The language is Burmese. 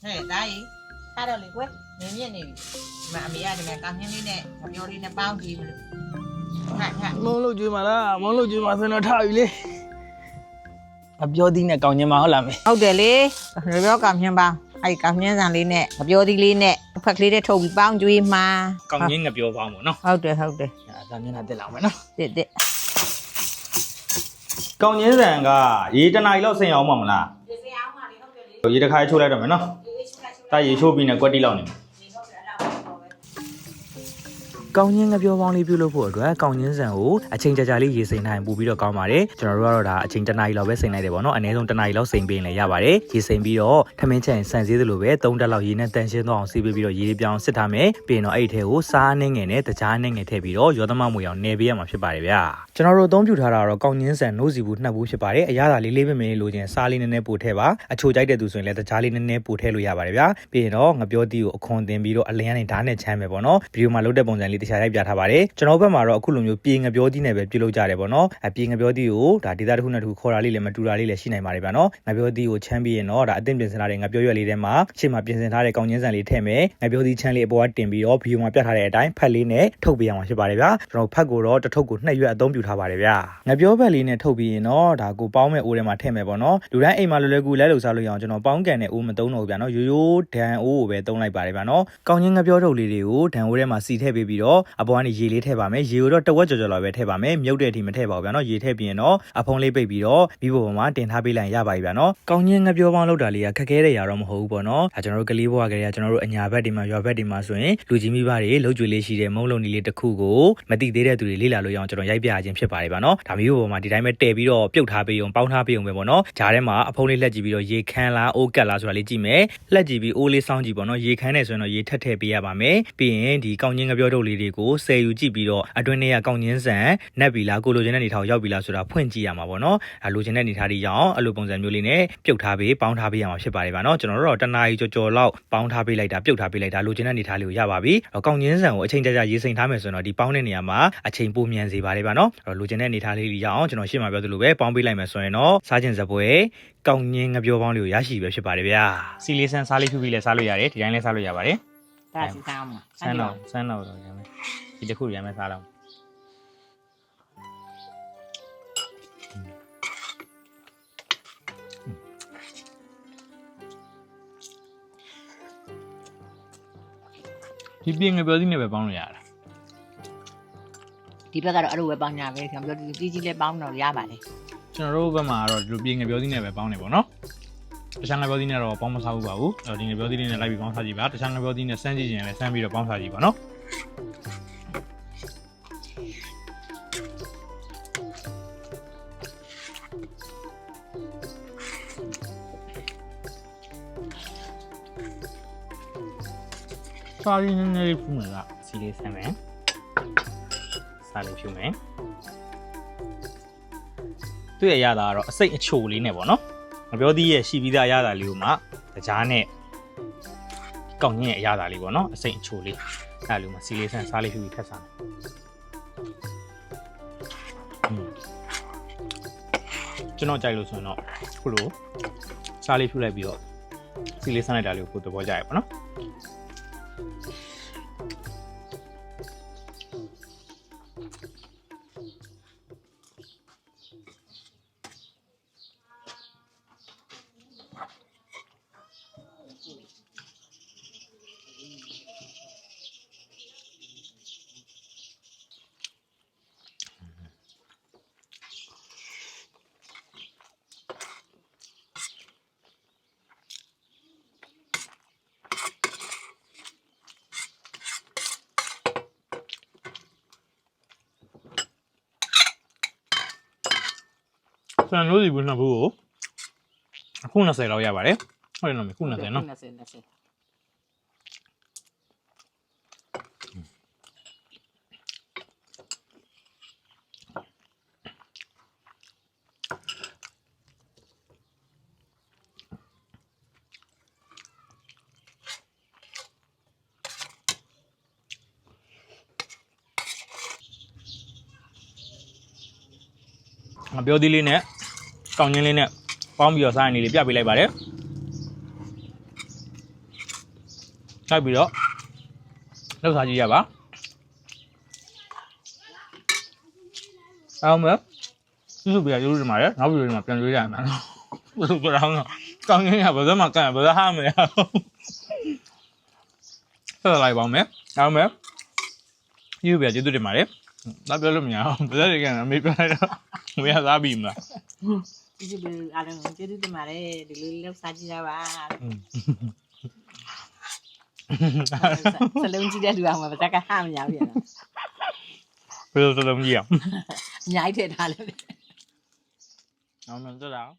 ဟဲ့ဒါကြီးထားတော့လေကွယ်နင်းမြင့်နေပြီဒီမှာအမေရတယ်မယ်ကောင်းချင်းလေးနဲ့မပြောလေးနဲ့ပေါင်းကြည့်မလို့ဟာ မုံလို့ကျွေးမှာလားမုံလို့ကျွေးမှာဆိုတော့ထားပြီလေအပြောသီးနဲ့ကောင်းချင်းမှာဟုတ်လားမေ ဟုတ်တယ်လေရေပြောကောင်းချင်းပေါင်းအဲ့ကောင်းချင်းစံလေးနဲ့မပြောသီးလေးနဲ့ဖက်ကလေးတွေထုတ်ပြီးပေါင်းကြွေးမှာ ကောင်းချင်းငပြောပေါင်းပေါ့နော် ဟုတ်တယ်အဲ့ဒါမျက်နှာတက်လာမယ်နော် တစ် ကောင်းချင်းစံကရေတနားရီလောက်ဆင်အောင်မလား ဒီစအောင်ပါလေဟုတ်တယ်လေ ရေတစ်ခါချိုးလိုက်တော့မယ်နော်တာရေချိုးပြီးနေကွက်တီလောက်နေ ကောင်းချင်းငပြောပေါင်းလေးပြုလုပ်ဖို့အတွက်ကောင်းချင်းစံကိုအချိန်ကြာလေးရေစိမ်နိုင်ပို့ပြီးတော့ကောင်းပါတယ်ကျွန်တော်တို့ကတော့ဒါအချိန်တစ်နာရီလောက်ပဲစိမ်လိုက်တယ်ပေါ့နော်အနည်းဆုံးတစ်နာရီလောက်စိမ်ပေးရင်လည်းရပါတယ်ရေစိမ်ပြီးတော့ထမင်းချက်ဆန်စည်းသလိုပဲ3တက်လောက်ရေနဲ့တန်ရှင်းသွားအောင်စီးပေးပြီးတော့ရေပြောင်းစစ်ထားမယ်ပြီးရင်တော့အဲ့ဒီထဲကိုစားနှင်းငယ်နဲ့တကြားနှင်းငယ်ထည့်ပြီးတော့ရောသမမွေအောင်နေပေးရမှာဖြစ်ပါတယ်ဗျာကျွန်တော်တို့အသုံးပြုထားတာတော့ကောင်းချင်းစံနိုးစီဘူး2ဘူးဖြစ်ပါတယ်အရသာလေးလေးပဲမင်းလိုချင်စားလေးနည်းနည်းပို့ထည့်ပါအချိုကြိုက်တဲ့သူဆိုရင်လည်းတကြားလေးနည်းနည်းပို့ထည့်လို့ရပါတယ်ဗျာပြီးရင်တော့ငပြောတီးကိုအခွန်တင်ပြီးတော့အလင်းနဲ့ဓာတ်နဲ့ချမ်းမယ်ပေါ့နော်ဗီဒီယိုမှာလုပ်တဲ့ပုံစံလေးတခြားရိုက်ပြထားပါတယ်ကျွန်တော်ဘက်မှာတော့အခုလိုမျိုးပြေငပြောသီးနဲ့ပဲပြုလုပ်ကြတယ်ပေါ့နော်အပြေငပြောသီးကိုဒါဒေတာတစ်ခုနဲ့တစ်ခုခေါ်တာလေးလည်းမတူတာလေးလည်းရှိနိုင်ပါတယ်ဗျာနော်ငပြောသီးကိုချမ်းပြီးရင်တော့ဒါအသင့်ပြင်ဆင်ထားတဲ့ငပြောရွက်လေးထဲမှာရှေ့မှာပြင်ဆင်ထားတဲ့ကောင်းချင်းစံလေးထည့်မယ်ငပြောသီးချမ်းလေးအပေါ်ကတင်ပြီးတော့ဗီဒီယိုမှာပြထားတဲ့အတိုင်းဖက်လေးနဲ့ထုတ်ပေးရမှာဖြစ်ပါတယ်ဗျာကျွန်တော်ဖက်ကိုတော့တစ်ထုပ်ကို2ရွက်အသုံးပြုထားပါတယ်ဗျာငပြောဘက်လေးနဲ့ထုတ်ပြီးရင်တော့ဒါကိုပေါင်းမဲ့အိုးထဲမှာထည့်မယ်ပေါ့နော်လူတိုင်းအိမ်မှာလွယ်လွယ်ကူလဲလို့စားလို့ရအောင်ကျွန်တော်ပေါင်းကန်တဲ့အိုးမသုံးတော့ဘူးဗျာနော်ရိုးရိုးဒန်အိုးကိုပဲသုံးလိုက်ပါတယ်ဗျာနော်ကောင်းချင်းငပြောထုတ်လေးတွေကိုဒန်အိုးထဲမှာစီထည့်ပေးပြီးတော့အပေါ်ကနေရေလေးထည့်ပါမယ်ရေကိုတော့တဝက်ကြော်ကြော်လောက်ပဲထည့်ပါမယ်မြုပ်တဲ့အထိမထည့်ပါဘူးဗျာနော်ရေထည့်ပြီးရင်တော့အဖုံးလေးပိတ်ပြီးတော့ပြီးပေါ်မှာတင်ထားပေးလိုက်ရပါပြီဗျာနော်ကောင်းချင်းငပြောပေါင်းလောက်တာလေးကခက်ခဲတဲ့ຢာတော့မဟုတ်ဘူးပေါ့နော်ဒါကျွန်တော်တို့ကလေးဘွားကလေးကကျွန်တော်တို့အညာဘက်ဒီမှာရွာဘက်ဒီမှာဆိုရင်လူကြီးမိဘတွေလှုပ်ကြွေလေးရှိတဲ့မုံလုံးနီလေးတစ်ခုကိုမတိသေးတဲ့သူတွေလေ့လာလို့ရအောင်ကျွန်တော်ရိုက်ပြခြင်းဖြစ်ပါတယ်ဗျာနော်ဒါမျိုးပေါ်မှာဒီတိုင်းပဲတည်ပြီးတော့ပြုတ်ထားပေးအောင်ပေါင်းထားပေးအောင်ပဲပေါ့နော်ဂျားထဲမှာအဖုံးလေးလှက်ကြည့်ပြီးတော့ရေခမ်းလားအိုးကတ်လားဆိုတာလေးကြည့်မယ်လှက်ကြည့်ပြီးအိုးလေးစောင်းကြည့်ပေါ့နော်ရေခမ်းနေဆိုရင်တော့ရေထက်ထည့်ပေးရပါမယ်ပြီးရင်ဒီကောင်းချင်းငပြောထုတ်လေးတွေကိုဆယ်ယူကြည့်ပြီးတော့အတွင်းထဲကကောင်းချင်းစံနက်ပြီလားကိုလိုချင်တဲ့နေထားကိုရောက်ပြီလားဆိုတာဖွင့်ကြည့်ရမှာပေါ့နော်အဲလိုချင်တဲ့နေထားတွေရောက်အဲ့လိုပုံစံမျိုးလေးနဲ့ပြုတ်ထားပေးပေါင်းထားပေးရမှာဖြစ်ပါတယ်ဗျာနော်ကျွန်တော်တို့တော့တနားရီကြော်လောက်ပေါင်းထားပေးလိုက်တာပြုတ်ထားပေးလိုက်တာလိုချင်တဲ့နေထားလေးကိုရပါပြီကောင်းချင်းစံကိုအချိန်ကြာကြာရေးစိမ်ထားမယ်ဆိုတော့ဒီပေါင်းတဲ့နေရာမှာအချိန်ပိုမြန်စေပါတယ်ဗျာနော်လိုချင်တဲ့နေထားလေးတွေရောက်ကျွန်တော်ရှေ့မှာပြောသလိုပဲပေါင်းပေးလိုက်မယ်ဆိုရင်တော့စားခြင်းစပွဲကောင်းချင်းငပြောပေါင်းလေးကိုရရှိပဲဖြစ်ပါတယ်ဗျာစီလေးဆန်းစားလေးဖြူပြီးလဲစားလို့ရတယ်ဒီတိုင်းလဲစားလို့ရပါတယ် ဒါစီစားအောင် ဆန်းတော့တော့ရမယ်ဒီတစ်ခုရမယ်စားလောက်ဒီပြင်းငပြောသီးနဲ့ပဲပေါင်းလို့ရတာ ဒီဘက်ကတော့အဲ့လိုပဲပေါင်းညာပဲကျွန်တော်ပြောကြီးကြီးလေးပေါင်းတော့ရပါတယ် ကျွန်တော်တို့ဘက်မှာတော့ဒီလိုပြင်းငပြောသီးနဲ့ပဲပေါင်းနေပေါ့နော်တခြားငပြောသီးနဲ့တော့ပေါင်းမစားဘူးပါဘူးဒီငပြောသီးလေးနဲ့လိုက်ပြီးပေါင်းစားကြည့်ပါတခြားငပြောသီးနဲ့စမ်းကြည့်ရင်လည်းစမ်းပြီးတော့ပေါင်းစားကြည့်ပါနော်စားရင်းနေလေးဖူးမယ်ကစီလေးဆမ်းမယ်စားလေးဖြူမယ်သူ့ရဲ့ရတာကတော့အစိတ်အချိုလေးနဲ့ပေါ့နော်ငပြောသီးရဲ့ရှိပြီးသားရတာလေးကိုမှတကြားနဲ့ကောင်းညင်းရဲ့အရတာလေးပေါ့နော်အစိတ်အချိုလေးအဲ့လိုမှစီလေးဆမ်းစားလေးဖြူပြီးထပ်စားမယ်ကျွန်တော်ကြိုက်လို့ဆိုရင်တော့ခုလိုစားလေးဖြူလိုက်ပြီးတော့စီလေးဆမ်းလိုက်တာလေးကိုသဘောကျရပါတော့ဆန်လို့ဒီဘူးနှစ်ဘူးကိုအခု20လောက်ရပါတယ်ဟုတ်တယ်နော်ခု20နော်ငပြောသီးလေးနဲ့ကောင်းချင်းလေးနဲ့ပေါင်းပြီးတော့စားရင်လေးပြပေးလိုက်ပါတယ် လိုက်ပြီးတော့လောက်စားကြည့်ရပါအောင်မစုပြရရိုးဒီမှာရနောက်ပြီးဒီမှာပြန်ရွေးရမှာနော်ဘယ်လိုပြောအောင်ကောင်းရင်းရဘယ်တော့မှကန်ဘယ်တော့ဟာမရဆက်လိုက်ပါမယ်အောင်မယူပြကျေးဇူးတင်ပါတယ်နောက်ပြောလို့မရအောင်ဘယ်လိုကန်အမေပြောလိုက်တော့မရသားပြီမလား ဒီလိုအားလုံးကျေးဇူးတင်ပါတယ်ဒီလိုလောက်စားကြည့်ရပါစလုံးကြည့်တဲ့လူအောင်မှာတက်ကဟာမရဘူးရနော် ဘယ်လိုစလုံးကြီးအောင် အများကြီးထည့်ထားလို့ အောင်မတက်တော့